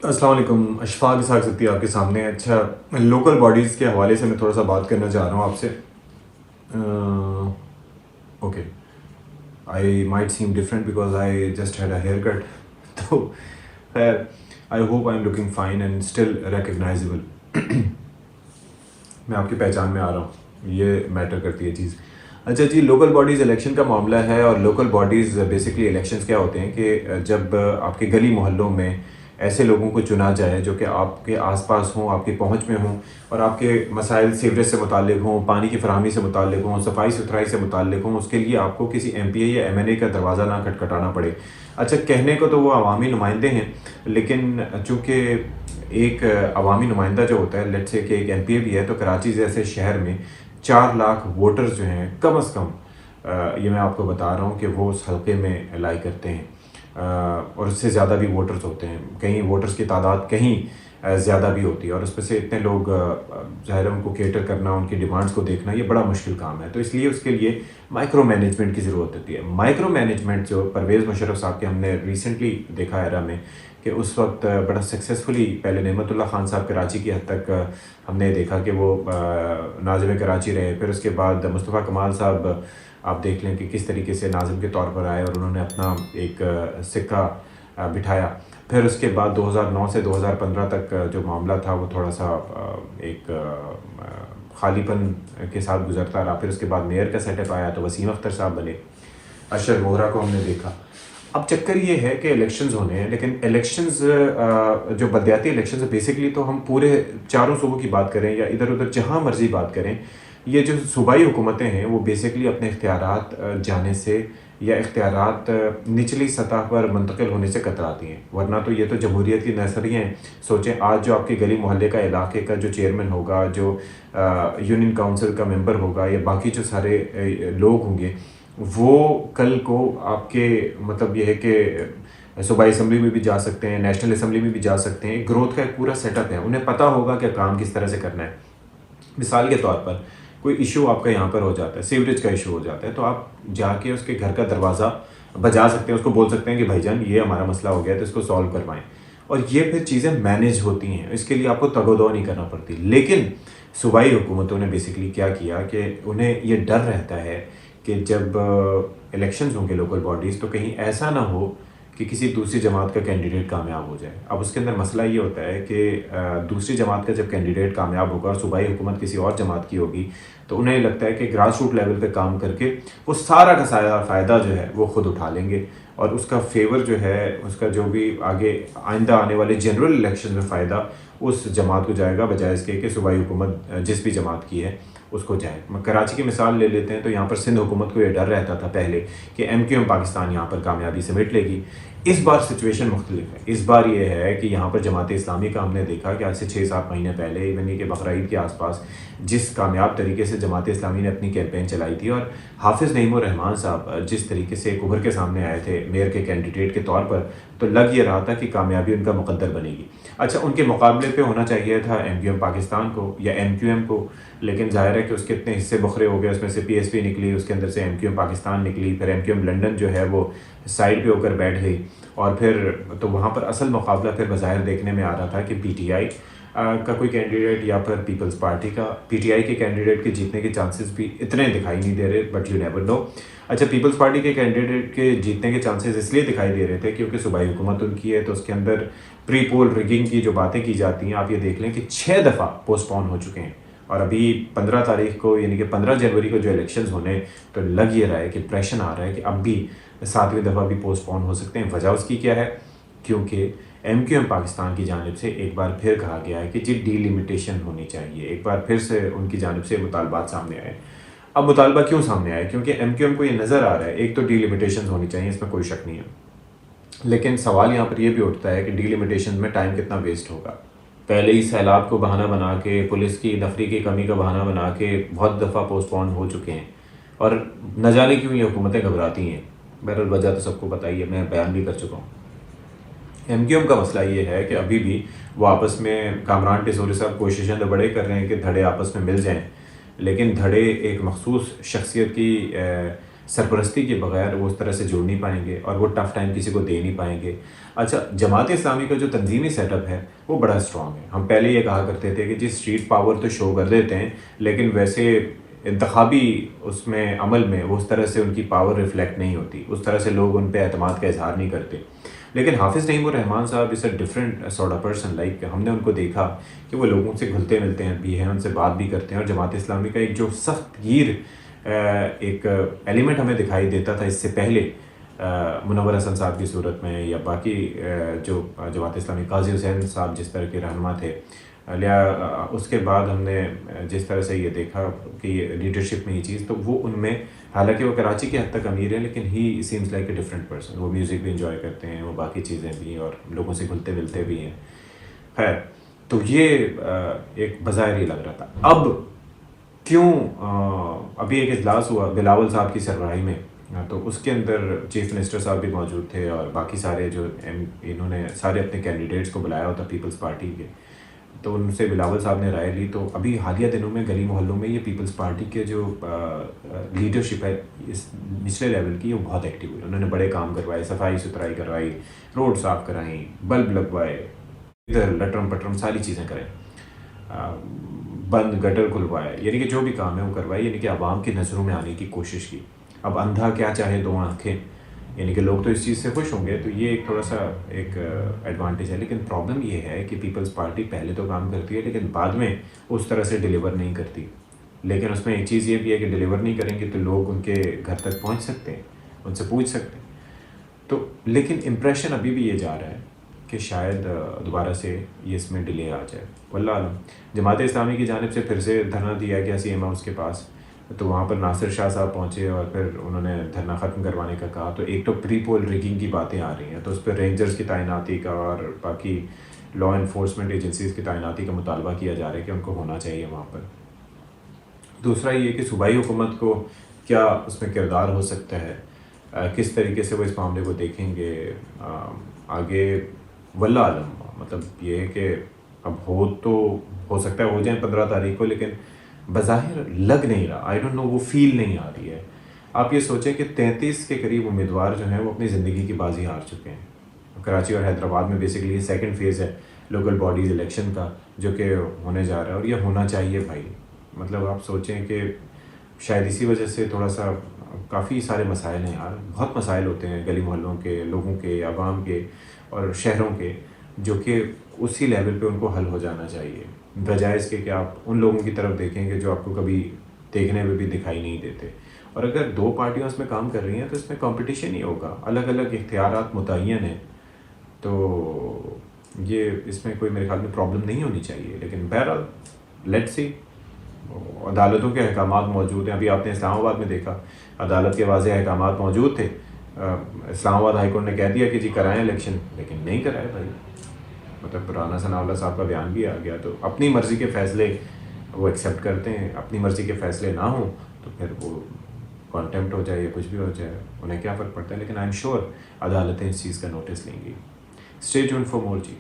अस्सलाम वालेकुम। अशफाक इसहाक ज़त्ती आपके सामने है। अच्छा, लोकल बॉडीज़ के हवाले से मैं थोड़ा सा बात करना चाह रहा हूँ आपसे। Okay, I might seem different because I just had a haircut. तो खैर, I hope I am looking fine and still recognisable. मैं आपकी पहचान में आ रहा हूँ, ये मैटर करती है चीज़। अच्छा जी, लोकल बॉडीज़ इलेक्शन का मामला है। और लोकल बॉडीज़ बेसिकली इलेक्शंस क्या होते हैं कि जब आपके गली मोहल्लों में ऐसे लोगों को चुना जाए जो कि आपके आसपास हों, आपकी पहुंच में हों, और आपके मसाइल सीवरेज से मुताल्लिक हों, पानी की फराहमी से मुताल्लिक हों, सफाई सुथराई से मुताल्लिक हों, उसके लिए आपको किसी एमपीए या एमएनए का दरवाज़ा ना खटखटाना पड़े। अच्छा, कहने को तो वो अवामी नुमाइंदे हैं, लेकिन चूँकि एक अवामी नुमाइंदा जो होता है, लेट्स से कि एक एमपीए भी है, तो कराची जैसे शहर में 4 लाख वोटर्स जो हैं कम अज़ कम, ये मैं आपको बता रहा हूँ कि वो उस हल्के में लाई करते हैं। और उससे ज़्यादा भी वोटर्स होते हैं, कहीं वोटर्स की तादाद कहीं ज़्यादा भी होती है, और उस पर से इतने लोग ज़ाहिर है उनको केटर करना, उनकी डिमांड्स को देखना, ये बड़ा मुश्किल काम है। तो इसलिए उसके लिए माइक्रो मैनेजमेंट की ज़रूरत होती है। माइक्रो मैनेजमेंट जो परवेज़ मुशर्रफ साहब के हमने रिसेंटली देखा एरा में, कि उस वक्त बड़ा सक्सेसफुली, पहले नेमतुल्लाह खान साहब कराची की हद तक हमने देखा कि वो नाज़िम कराची रहे, फिर उसके बाद मुस्तफ़ा कमाल साहब आप देख लें कि किस तरीके से नाज़िम के तौर पर आए और उन्होंने अपना एक सिक्का बिठाया। फिर उसके बाद 2009 से 2015 तक जो मामला था वो थोड़ा सा एक खालीपन के साथ गुजरता रहा। फिर उसके बाद मेयर का सेटअप आया तो वसीम अख्तर साहब बने, अशर वोहरा को हमने देखा। अब चक्कर ये है कि इलेक्शंस होने हैं, लेकिन इलेक्शंस जो बलदियाती इलेक्शंस है, बेसिकली तो हम पूरे चारों सूबों की बात करें या इधर उधर जहाँ मर्जी बात करें, ये जो सूबाई हुकूमतें हैं वो बेसिकली अपने इख्तियारात जाने से या इख्तियारात निचली सतह पर मुंतकिल होने से कतराती हैं। वरना तो ये तो जमहूरियत की नज़रिए हैं। सोचें, आज जो आपके गली मोहल्ले का इलाके का जो चेयरमैन होगा, जो यूनियन काउंसिल का मेंबर होगा, या बाकी जो सारे लोग होंगे, वो कल को आपके मतलब ये है कि सूबाई असम्बली में भी जा सकते हैं, नेशनल असम्बली में भी जा सकते हैं। ग्रोथ का एक पूरा सेटअप है, उन्हें पता होगा कि काम किस तरह से करना है। मिसाल के तौर पर कोई इशू आपका यहाँ पर हो जाता है, सीवरेज का इशू हो जाता है, तो आप जाके उसके घर का दरवाज़ा बजा सकते हैं, उसको बोल सकते हैं कि भाईजान ये हमारा मसला हो गया तो इसको सॉल्व करवाएं, और ये फिर चीज़ें मैनेज होती हैं। इसके लिए आपको तगोदो नहीं करना पड़ती। लेकिन सूबाई हुकूमतों ने बेसिकली क्या किया कि उन्हें ये डर रहता है कि जब इलेक्शंस होंगे लोकल बॉडीज़, तो कहीं ऐसा ना हो कि किसी दूसरी जमात का कैंडिडेट कामयाब हो जाए। अब उसके अंदर मसला ये होता है कि दूसरी जमात का जब कैंडिडेट कामयाब होगा और सूबाई हुकूमत किसी और जमात की होगी, तो उन्हें लगता है कि ग्रास रूट लेवल पे काम करके वो सारा का सारा फ़ायदा जो है वो खुद उठा लेंगे, और उसका फेवर जो है, उसका जो भी आगे आइंदा आने वाले जनरल इलेक्शन में फ़ायदा उस जमात को जाएगा, बजाय इसके कि सूबाई हुकूमत जिस भी जमात की है उसको जाए। कराची की मिसाल ले लेते हैं, तो यहाँ पर सिंध हुकूमत को ये डर रहता था पहले कि MQM पाकिस्तान यहाँ पर कामयाबी समेट लेगी। इस बार सिचुएशन मुख्तलिफ है। इस बार ये है कि यहाँ पर जमात इस्लामी का हमने देखा कि आज से 6-7 महीने पहले, इवन ये कि बकरीद के आसपास, जिस कामयाब तरीके से जमात इस्लामी ने अपनी कैंपेन चलाई थी, और हाफिज़ नईमुर रहमान साहब जिस तरीके से एक उभर के सामने आए थे मेयर के कैंडिडेट के तौर पर, तो लग ये रहा था कि कामयाबी उनका मुकद्दर बनेगी। अच्छा, उनके मुकाबले पे होना चाहिए था MQM पाकिस्तान को या MQM को, लेकिन ज़ाहिर है कि उसके इतने हिस्से बखरे हो गए, उसमें से PSP निकली, उसके अंदर से MQM पाकिस्तान निकली, फिर MQM लंदन जो है वो साइड पे होकर बैठ गई, और फिर तो वहाँ पर असल मुकाबला फिर बज़ाहिर देखने में आ रहा था कि PTI का कोई कैंडिडेट या फिर पीपल्स पार्टी का। PTI के कैंडिडेट के जीतने के चांसेस भी इतने दिखाई नहीं दे रहे, बट यू नेवर नो। अच्छा, पीपल्स पार्टी के कैंडिडेट के जीतने के चांसेस इसलिए दिखाई दे रहे थे क्योंकि सूबाई हुकूमत उनकी है, तो उसके अंदर प्री पोल रिगिंग की जो बातें की जाती हैं, आप ये देख लें कि 6 दफ़ा पोस्टपोन हो चुके हैं, और अभी 15 तारीख को यानी कि 15 जनवरी को जो इलेक्शंस होने, तो लग ये रहा है कि प्रेशर आ रहा है कि अब भी 7वीं दफ़ा भी पोस्टपोन हो सकते हैं। वजह उसकी क्या है? क्योंकि MQM पाकिस्तान की जानिब से एक बार फिर कहा गया है कि जी डिलिमिटेशन होनी चाहिए। एक बार फिर से उनकी जानिब से मुतालबात सामने आए। अब मुतालबा क्यों सामने आए? क्योंकि MQM को ये नज़र आ रहा है, एक तो डिलिमिटेशन होनी चाहिए, इसमें कोई शक नहीं है, लेकिन सवाल यहाँ पर यह भी उठता है कि डिलिमिटेशन में टाइम कितना वेस्ट होगा। पहले ही सैलाब को बहाना बना के, पुलिस की नफरी की कमी का बहाना बना के बहुत दफ़ा पोस्टपोन हो चुके हैं, और न जाने क्यों ये हुकूमतें घबराती हैं। बहरहाल वजह तो सबको बताइए, मैं बयान भी कर चुका हूँ। MQM का मसला ये है कि अभी भी वो आपस में, कामरान टिसोरी साहब कोशिशें तो बड़े कर रहे हैं कि धड़े आपस में मिल जाएं, लेकिन धड़े एक मखसूस शख्सियत की سرپرستی کے بغیر وہ اس طرح سے جوڑ نہیں پائیں گے اور وہ ٹف ٹائم کسی کو دے نہیں پائیں گے. اچھا, جماعت اسلامی کا جو تنظیمی سیٹ اپ ہے وہ بڑا اسٹرانگ ہے. ہم پہلے یہ کہا کرتے تھے کہ جی اسٹریٹ پاور تو شو کر دیتے ہیں, لیکن ویسے انتخابی اس میں عمل میں وہ اس طرح سے ان کی پاور ریفلیکٹ نہیں ہوتی, اس طرح سے لوگ ان پہ اعتماد کا اظہار نہیں کرتے. لیکن حافظ نعیم الرحمان صاحب is a different sort of person. Like ہم نے ان کو دیکھا کہ وہ لوگوں سے گھلتے ملتے ہیں بھی ہیں, ان سے بات بھی کرتے ہیں, اور جماعت اسلامی کا ایک جو سخت گیر ایک ایلیمنٹ ہمیں دکھائی دیتا تھا اس سے پہلے منور حسن صاحب کی صورت میں, یا باقی جو جماعت اسلامی قاضی حسین صاحب جس طرح کے رہنما تھے, اس کے بعد ہم نے جس طرح سے یہ دیکھا کہ یہ لیڈرشپ میں یہ چیز, تو وہ ان میں, حالانکہ وہ کراچی کے حد تک امیر ہیں, لیکن he seems like a different person. وہ میوزک بھی انجوائے کرتے ہیں, وہ باقی چیزیں بھی, اور لوگوں سے گھلتے ملتے بھی ہیں. خیر, تو یہ ایک بظاہر ہی لگ رہا تھا. اب کیوں ابھی ایک اجلاس ہوا بلاول صاحب کی سربراہی میں, تو اس کے اندر چیف منسٹر صاحب بھی موجود تھے, اور باقی سارے جو انہوں نے سارے اپنے کینڈیڈیٹس کو بلایا ہوتا پیپلز پارٹی کے, تو ان سے بلاول صاحب نے رائے لی. تو ابھی حالیہ دنوں میں گلی محلوں میں یہ پیپلز پارٹی کے جو لیڈرشپ ہے اس نچلے لیول کی, وہ بہت ایکٹیو ہوئی. انہوں نے بڑے کام کروائے, صفائی ستھرائی کروائی, روڈ صاف کرائیں, بلب لگوائے, ادھر لٹرم پٹرم ساری چیزیں کریں, بند گٹر کھلوائے, یعنی کہ جو بھی کام ہے وہ کروائے, یعنی کہ عوام کی نظروں میں آنے کی کوشش کی. اب اندھا کیا چاہے دو آنکھیں, یعنی کہ لوگ تو اس چیز سے خوش ہوں گے, تو یہ ایک تھوڑا سا ایک ایڈوانٹیج ہے. لیکن پرابلم یہ ہے کہ پیپلز پارٹی پہلے تو کام کرتی ہے, لیکن بعد میں اس طرح سے ڈیلیور نہیں کرتی. لیکن اس میں ایک چیز یہ بھی ہے کہ ڈیلیور نہیں کریں گے تو لوگ ان کے گھر تک پہنچ سکتے ہیں, ان سے پوچھ سکتے ہیں. تو لیکن امپریشن ابھی بھی یہ جا رہا ہے کہ شاید دوبارہ سے یہ اس میں ڈیلے آ جائے, واللہ عالم. جماعت اسلامی کی جانب سے پھر سے دھرنا دیا گیا سی ایم ہاؤس کے پاس, تو وہاں پر ناصر شاہ صاحب پہنچے اور پھر انہوں نے دھرنا ختم کروانے کا کہا. تو ایک تو پری پول ریگنگ کی باتیں آ رہی ہیں, تو اس پہ رینجرز کی تعیناتی کا اور باقی لا انفورسمنٹ ایجنسیز کی تعیناتی کا مطالبہ کیا جا رہا ہے کہ ان کو ہونا چاہیے وہاں پر. دوسرا یہ کہ صوبائی حکومت کو کیا اس میں کردار ہو سکتا ہے, کس طریقے سے وہ اس معاملے کو دیکھیں گے آگے, واللہ عالم. مطلب یہ ہے کہ اب ہو سکتا ہے ہو جائیں 15 تاریخ کو, لیکن بظاہر لگ نہیں رہا, آئی ڈونٹ نو, وہ فیل نہیں آ رہی ہے. آپ یہ سوچیں کہ 33 کے قریب امیدوار جو ہیں وہ اپنی زندگی کی بازی ہار چکے ہیں. کراچی اور حیدرآباد میں بیسیکلی یہ سیکنڈ فیز ہے لوکل باڈیز الیکشن کا, جو کہ ہونے جا رہا ہے, اور یہ ہونا چاہیے بھائی. مطلب آپ سوچیں کہ شاید اسی وجہ سے تھوڑا سا کافی سارے مسائل ہیں یار, بہت مسائل ہوتے ہیں گلی محلوں کے, لوگوں کے, عوام کے اور شہروں کے, جو کہ اسی لیول پہ ان کو حل ہو جانا چاہیے, بجائے اس کے کہ آپ ان لوگوں کی طرف دیکھیں گے جو آپ کو کبھی دیکھنے میں بھی دکھائی نہیں دیتے. اور اگر دو پارٹیاں اس میں کام کر رہی ہیں تو اس میں کمپٹیشن ہی ہوگا, الگ الگ اختیارات متعین ہیں, تو یہ اس میں کوئی میرے خیال میں پرابلم نہیں ہونی چاہیے. لیکن بہرحال لیٹس سی. عدالتوں کے احکامات موجود ہیں. ابھی آپ نے اسلام آباد میں دیکھا, عدالت کے واضح احکامات موجود تھے, اسلام آباد ہائی کورٹ نے کہہ دیا کہ جی کرائیں الیکشن, لیکن نہیں کرائے بھائی. مطلب رانا ثناءاللہ صاحب کا بیان بھی آ گیا. تو اپنی مرضی کے فیصلے وہ ایکسیپٹ کرتے ہیں, اپنی مرضی کے فیصلے نہ ہوں تو پھر وہ کانٹیمپٹ ہو جائے یا کچھ بھی ہو جائے, انہیں کیا فرق پڑتا ہے. لیکن آئی ایم شیور عدالتیں اس چیز کا نوٹس لیں گی. Stay tuned for more G.